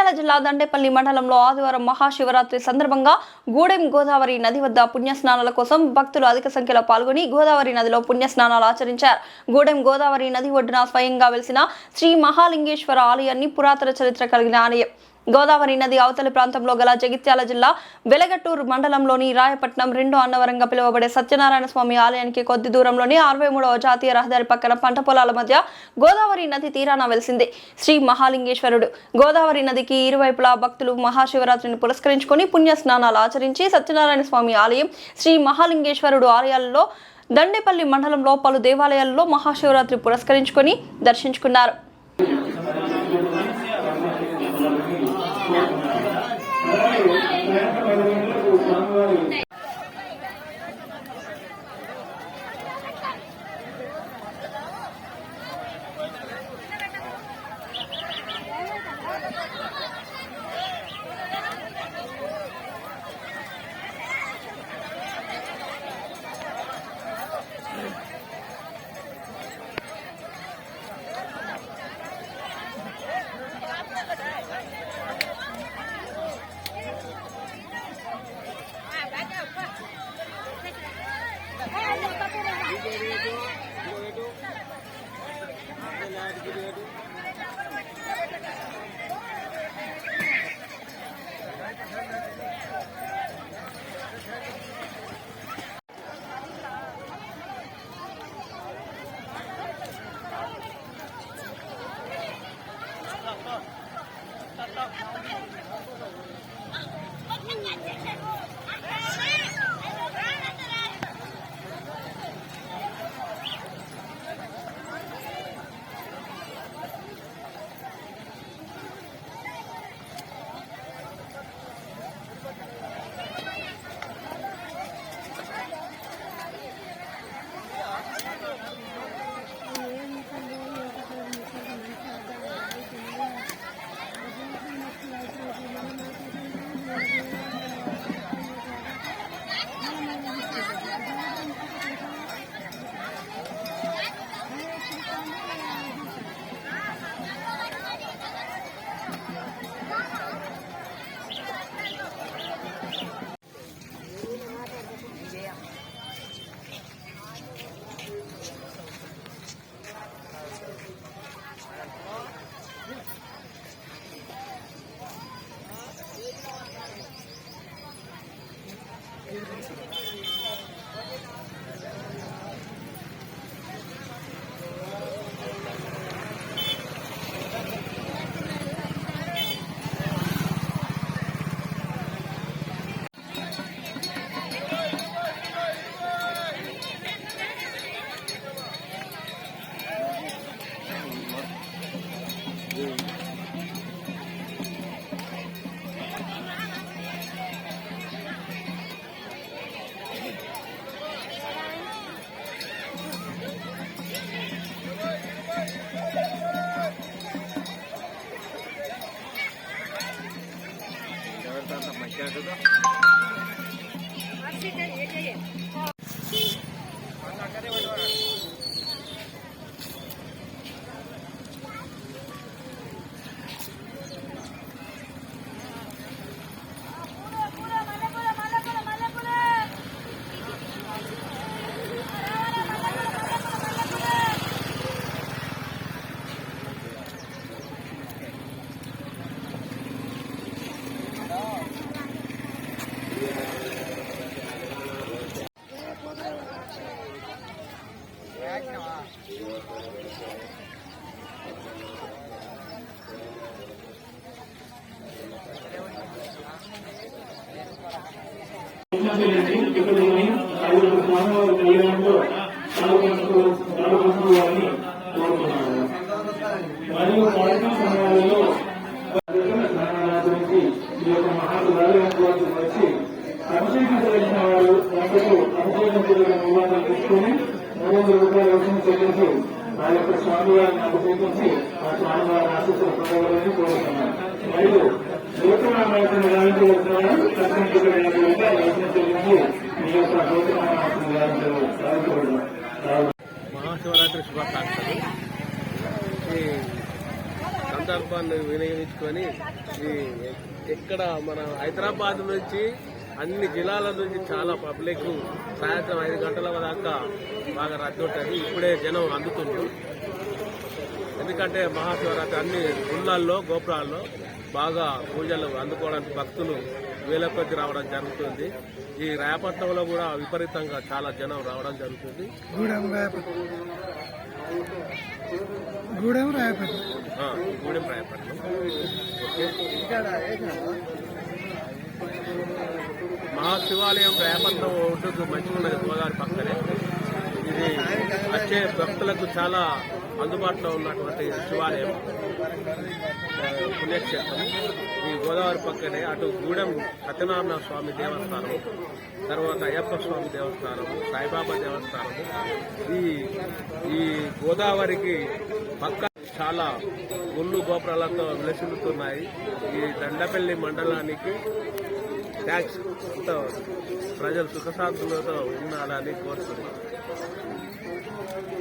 జగిత్యాల జిల్లా దండేపల్లి మండలంలో ఆదివారం మహాశివరాత్రి సందర్భంగా గూడెం గోదావరి నది వద్ద పుణ్యస్నానాల కోసం భక్తులు అధిక సంఖ్యలో పాల్గొని గోదావరి నదిలో పుణ్యస్నానాలు ఆచరించారు. గూడెం గోదావరి నది ఒడ్డున స్వయంగా వెలిసిన శ్రీ మహాలింగేశ్వర ఆలయాన్ని పురాతన చరిత్ర కలిగిన ఆలయం. గోదావరి నది అవతలి ప్రాంతంలో గల జగిత్యాల జిల్లా వెలగట్టూరు మండలంలోని రాయపట్నం రెండో అన్నవరంగా పిలువబడే సత్యనారాయణ స్వామి ఆలయానికి కొద్ది దూరంలోని 63వ జాతీయ రహదారి పక్కన పంట పొలాల మధ్య గోదావరి నది తీరాన వెలిసింది శ్రీ మహాలింగేశ్వరుడు. గోదావరి నదికి ఇరువైపులా భక్తులు మహాశివరాత్రిని పురస్కరించుకొని పుణ్య స్నానాలు ఆచరించి సత్యనారాయణ స్వామి ఆలయం, శ్రీ మహాలింగేశ్వరుడు ఆలయాల్లో దండేపల్లి మండలంలో పలు దేవాలయాల్లో మహాశివరాత్రి పురస్కరించుకొని దర్శించుకున్నారు. స్వామివారిని అభిషేకించి ఆ స్వామివారిని ఆశీస్సులు పొందగలని కోరుతున్నాను. మరియు నూతనమైనటువంటి గాలించి మీ యొక్క నూతనమైనటువంటి గాలించబడడం. మహాశివరాత్రి శుభాకాంక్షలు. సందర్భాన్ని వినియోగించుకొని ఈ ఇక్కడ మన హైదరాబాద్ నుంచి అన్ని జిల్లాల నుంచి చాలా పబ్లిక్ సాయంత్రం 5 గంటల దాకా బాగా రద్దీ ఉంటుంది. ఇప్పుడే జనం అందుతున్నారు. ఎందుకంటే మహాశివరాత్రి అన్ని గుళ్ళల్లో గోపురాల్లో బాగా పూజలు అందుకోవడానికి భక్తులు వేల కొద్ది రావడం జరుగుతుంది. ఈ రాయపట్నంలో కూడా విపరీతంగా చాలా జనం రావడం జరుగుతుంది. గూడెం రాయపట్నం. ఓకే. మహాశివాలయం రాయపట్నం ఉంటుంది, మంచిగా ఉన్నది, గోదావరి పక్కనే. ఇది వచ్చే భక్తులకు చాలా అందుబాటులో ఉన్నటువంటి శివాలయం, పుణ్యక్షేత్రం. ఈ గోదావరి పక్కనే అటు గూడెం సత్యనారాయణ స్వామి దేవస్థానం, తర్వాత అయ్యప్ప స్వామి దేవస్థానం, సాయిబాబా దేవస్థానం. ఈ గోదావరికి పక్క చాలా గుళ్ళు గోపురాలతో విలసిల్లుతున్నాయి. ఈ దండపల్లి మండలానికి థ్యాంక్స్. ప్రజలు సుఖశాంతులతో ఉండాలని కోరుతున్నాను.